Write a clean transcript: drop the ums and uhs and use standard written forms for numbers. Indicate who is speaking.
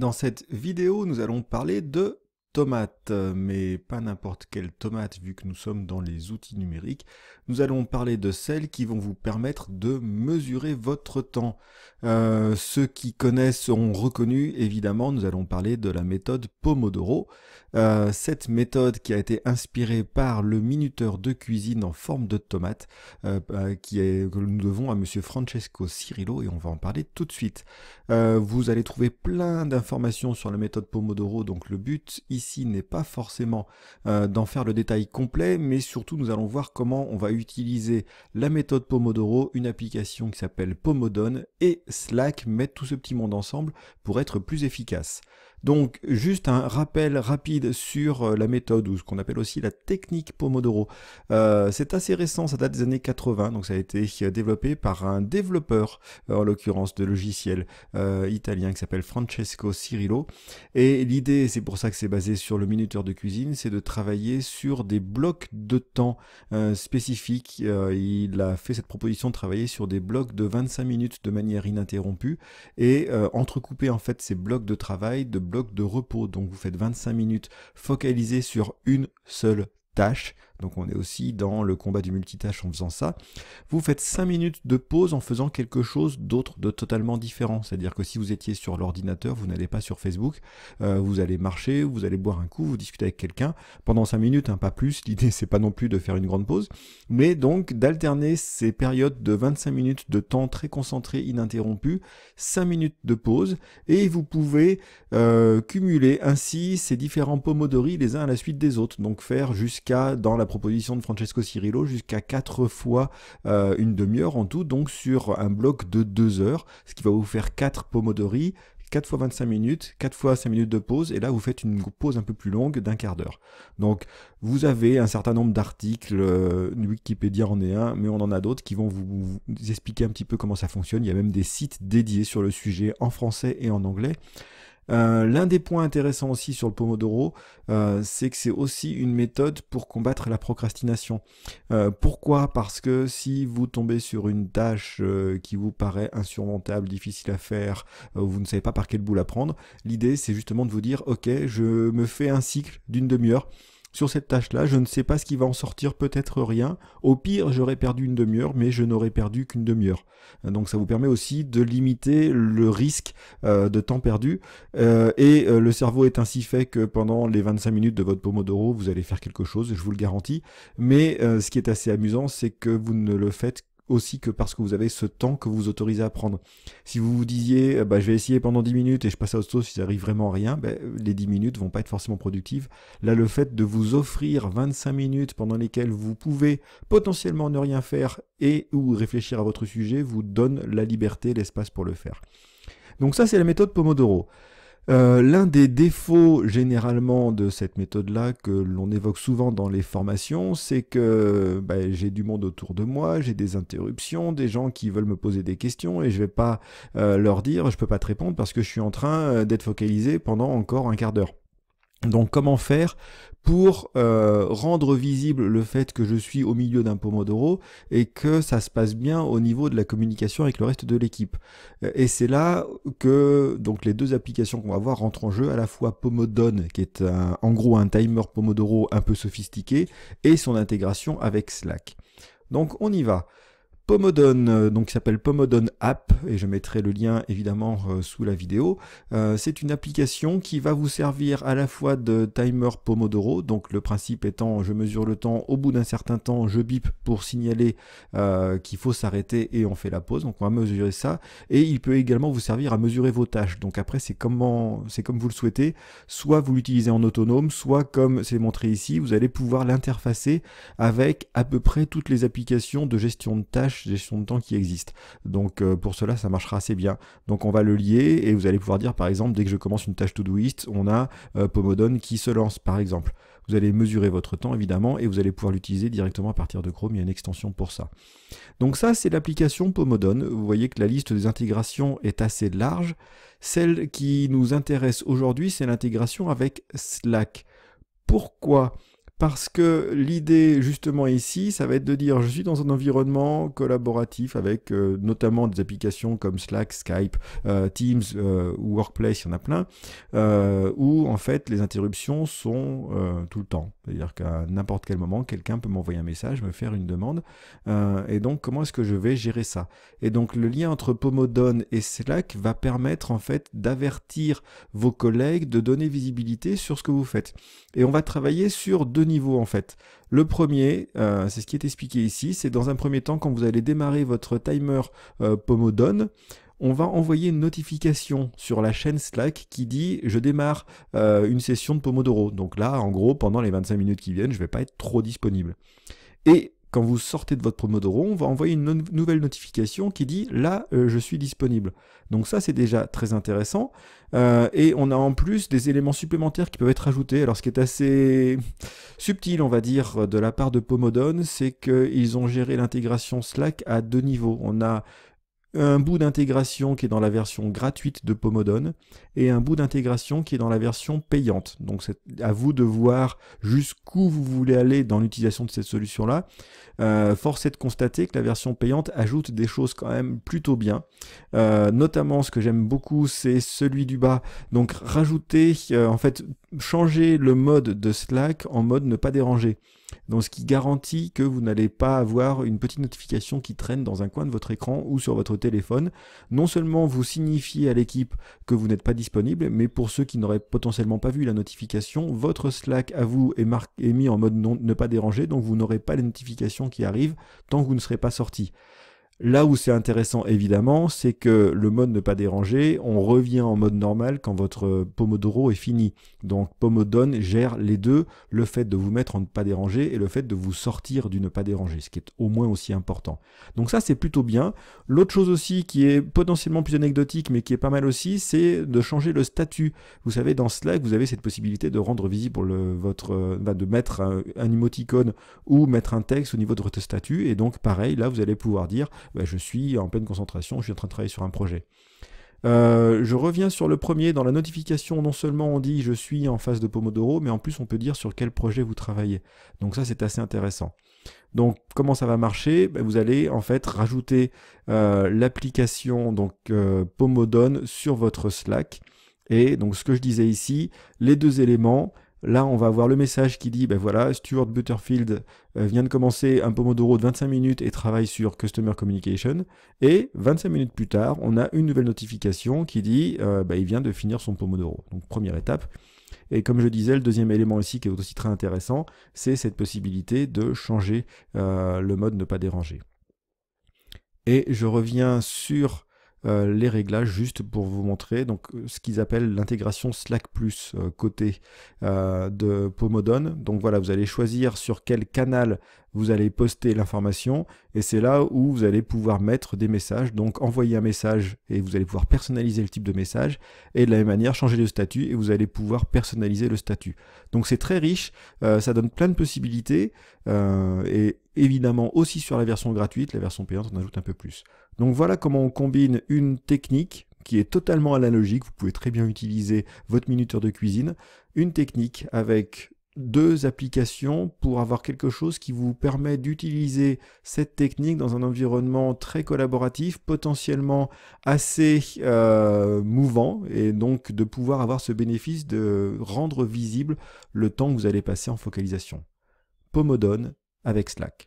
Speaker 1: Dans cette vidéo, nous allons parler de tomates, mais pas n'importe quelle tomate vu que nous sommes dans les outils numériques. Nous allons parler de celles qui vont vous permettre de mesurer votre temps. Ceux qui connaissent ont reconnu, évidemment, nous allons parler de la méthode Pomodoro. Cette méthode qui a été inspirée par le minuteur de cuisine en forme de tomate, que nous devons à monsieur Francesco Cirillo, et on va en parler tout de suite. Vous allez trouver plein d'informations sur la méthode Pomodoro, donc le but ici n'est pas forcément d'en faire le détail complet, mais surtout nous allons voir comment on va utiliser la méthode Pomodoro, une application qui s'appelle Pomodone, et Slack mettre tout ce petit monde ensemble pour être plus efficace. Donc juste un rappel rapide sur la méthode, ou ce qu'on appelle aussi la technique Pomodoro. C'est assez récent, ça date des années 80, donc ça a été développé par un développeur, en l'occurrence de logiciels italien qui s'appelle Francesco Cirillo. Et l'idée, c'est pour ça que c'est basé sur le minuteur de cuisine, c'est de travailler sur des blocs de temps spécifiques. Il a fait cette proposition de travailler sur des blocs de 25 minutes de manière ininterrompue et entrecouper en fait ces blocs de travail de blocs de repos. Donc vous faites 25 minutes focalisées sur une seule tâche. Donc on est aussi dans le combat du multitâche en faisant ça. Vous faites 5 minutes de pause en faisant quelque chose d'autre, de totalement différent. C'est-à-dire que si vous étiez sur l'ordinateur, vous n'allez pas sur Facebook, vous allez marcher, vous allez boire un coup, vous discutez avec quelqu'un pendant 5 minutes, pas plus. L'idée c'est pas non plus de faire une grande pause, mais donc d'alterner ces périodes de 25 minutes de temps très concentré, ininterrompu, 5 minutes de pause, et vous pouvez cumuler ainsi ces différents pomodori les uns à la suite des autres. Donc faire jusqu'à, dans la proposition de Francesco Cirillo, jusqu'à 4 fois une demi-heure en tout, donc sur un bloc de 2 heures, ce qui va vous faire 4 pomodori, 4 fois 25 minutes, 4 fois 5 minutes de pause, et là vous faites une pause un peu plus longue d'un quart d'heure. Donc vous avez un certain nombre d'articles, Wikipédia en est un, mais on en a d'autres qui vont vous expliquer un petit peu comment ça fonctionne. Il y a même des sites dédiés sur le sujet en français et en anglais. L'un des points intéressants aussi sur le Pomodoro, c'est que c'est aussi une méthode pour combattre la procrastination. Pourquoi ? Parce que si vous tombez sur une tâche qui vous paraît insurmontable, difficile à faire, vous ne savez pas par quel bout la prendre, l'idée c'est justement de vous dire « Ok, je me fais un cycle d'une demi-heure ». Sur cette tâche-là, je ne sais pas ce qui va en sortir, peut-être rien. Au pire, j'aurais perdu une demi-heure, mais je n'aurais perdu qu'une demi-heure. Donc ça vous permet aussi de limiter le risque de temps perdu. Le cerveau est ainsi fait que pendant les 25 minutes de votre Pomodoro, vous allez faire quelque chose, je vous le garantis. Mais ce qui est assez amusant, c'est que vous ne le faites aussi que parce que vous avez ce temps que vous vous autorisez à prendre. Si vous vous disiez je vais essayer pendant 10 minutes et je passe à autre chose si ça arrive vraiment à rien, les 10 minutes vont pas être forcément productives. Là, le fait de vous offrir 25 minutes pendant lesquelles vous pouvez potentiellement ne rien faire et ou réfléchir à votre sujet vous donne la liberté, l'espace pour le faire. Donc ça, c'est la méthode Pomodoro. L'un des défauts généralement de cette méthode-là que l'on évoque souvent dans les formations, c'est que j'ai du monde autour de moi, j'ai des interruptions, des gens qui veulent me poser des questions et je vais pas leur dire « je peux pas te répondre parce que je suis en train d'être focalisé pendant encore un quart d'heure ». Donc comment faire pour rendre visible le fait que je suis au milieu d'un Pomodoro et que ça se passe bien au niveau de la communication avec le reste de l'équipe. Et c'est là que donc les deux applications qu'on va voir rentrent en jeu, à la fois Pomodone, qui est en gros un timer Pomodoro un peu sophistiqué, et son intégration avec Slack. Donc on y va. Pomodone, donc qui s'appelle Pomodone App, et je mettrai le lien évidemment sous la vidéo. C'est une application qui va vous servir à la fois de timer Pomodoro, donc le principe étant je mesure le temps, au bout d'un certain temps je bip pour signaler qu'il faut s'arrêter et on fait la pause, donc on va mesurer ça, et il peut également vous servir à mesurer vos tâches. Donc après c'est comme vous le souhaitez, soit vous l'utilisez en autonome, soit comme c'est montré ici, vous allez pouvoir l'interfacer avec à peu près toutes les applications de gestion de tâches, gestion de temps qui existe. Donc pour cela, ça marchera assez bien. Donc on va le lier et vous allez pouvoir dire par exemple, dès que je commence une tâche Todoist, on a Pomodone qui se lance par exemple. Vous allez mesurer votre temps évidemment et vous allez pouvoir l'utiliser directement à partir de Chrome, il y a une extension pour ça. Donc ça, c'est l'application Pomodone. Vous voyez que la liste des intégrations est assez large. Celle qui nous intéresse aujourd'hui, c'est l'intégration avec Slack. Pourquoi ? Parce que l'idée justement ici, ça va être de dire je suis dans un environnement collaboratif avec notamment des applications comme Slack, Skype, Teams ou Workplace, il y en a plein, où en fait les interruptions sont tout le temps. C'est-à-dire qu'à n'importe quel moment, quelqu'un peut m'envoyer un message, me faire une demande. Et donc comment est-ce que je vais gérer ça? Et donc le lien entre Pomodone et Slack va permettre en fait d'avertir vos collègues, de donner visibilité sur ce que vous faites. Et on va travailler sur deux niveaux en fait. Le premier, c'est ce qui est expliqué ici, c'est dans un premier temps quand vous allez démarrer votre timer Pomodone, on va envoyer une notification sur la chaîne Slack qui dit je démarre une session de Pomodoro. Donc là, en gros, pendant les 25 minutes qui viennent, je ne vais pas être trop disponible. Et quand vous sortez de votre Pomodoro, on va envoyer une nouvelle notification qui dit là, je suis disponible. Donc ça, c'est déjà très intéressant. Et on a en plus des éléments supplémentaires qui peuvent être ajoutés. Alors ce qui est assez subtil, on va dire, de la part de Pomodone, c'est qu'ils ont géré l'intégration Slack à deux niveaux. On a un bout d'intégration qui est dans la version gratuite de Pomodone et un bout d'intégration qui est dans la version payante. Donc c'est à vous de voir jusqu'où vous voulez aller dans l'utilisation de cette solution-là. Force est de constater que la version payante ajoute des choses quand même plutôt bien. Notamment, ce que j'aime beaucoup, c'est celui du bas. Donc rajouter, en fait, changer le mode de Slack en mode ne pas déranger. Donc ce qui garantit que vous n'allez pas avoir une petite notification qui traîne dans un coin de votre écran ou sur votre téléphone. Non seulement vous signifiez à l'équipe que vous n'êtes pas disponible, mais pour ceux qui n'auraient potentiellement pas vu la notification, votre Slack à vous est mis en mode ne pas déranger, donc vous n'aurez pas les notifications qui arrivent tant que vous ne serez pas sorti. Là où c'est intéressant évidemment, c'est que le mode ne pas déranger, on revient en mode normal quand votre Pomodoro est fini. Donc Pomodone gère les deux, le fait de vous mettre en ne pas déranger et le fait de vous sortir du ne pas déranger, ce qui est au moins aussi important. Donc ça c'est plutôt bien. L'autre chose aussi qui est potentiellement plus anecdotique mais qui est pas mal aussi, c'est de changer le statut. Vous savez, dans Slack, vous avez cette possibilité de rendre visible de mettre un emoticône ou mettre un texte au niveau de votre statut. Et donc pareil, là vous allez pouvoir dire je suis en pleine concentration, je suis en train de travailler sur un projet. Je reviens sur le premier. Dans la notification, non seulement on dit je suis en phase de Pomodoro, mais en plus on peut dire sur quel projet vous travaillez. Donc ça c'est assez intéressant. Donc comment ça va marcher? Vous allez en fait rajouter l'application Pomodone sur votre Slack. Et donc ce que je disais ici, les deux éléments. Là, on va avoir le message qui dit, voilà, Stuart Butterfield vient de commencer un Pomodoro de 25 minutes et travaille sur Customer Communication. Et 25 minutes plus tard, on a une nouvelle notification qui dit, il vient de finir son Pomodoro. Donc, première étape. Et comme je disais, le deuxième élément ici qui est aussi très intéressant, c'est cette possibilité de changer le mode ne pas déranger. Et je reviens sur les réglages juste pour vous montrer donc ce qu'ils appellent l'intégration Slack Plus côté de Pomodone. Donc voilà, vous allez choisir sur quel canal vous allez poster l'information et c'est là où vous allez pouvoir mettre des messages, donc envoyer un message et vous allez pouvoir personnaliser le type de message et de la même manière changer le statut et vous allez pouvoir personnaliser le statut. Donc c'est très riche, ça donne plein de possibilités et évidemment aussi sur la version gratuite, la version payante on ajoute un peu plus. Donc voilà comment on combine une technique qui est totalement analogique, vous pouvez très bien utiliser votre minuteur de cuisine, une technique avec deux applications pour avoir quelque chose qui vous permet d'utiliser cette technique dans un environnement très collaboratif, potentiellement assez mouvant, et donc de pouvoir avoir ce bénéfice de rendre visible le temps que vous allez passer en focalisation. Pomodone avec Slack.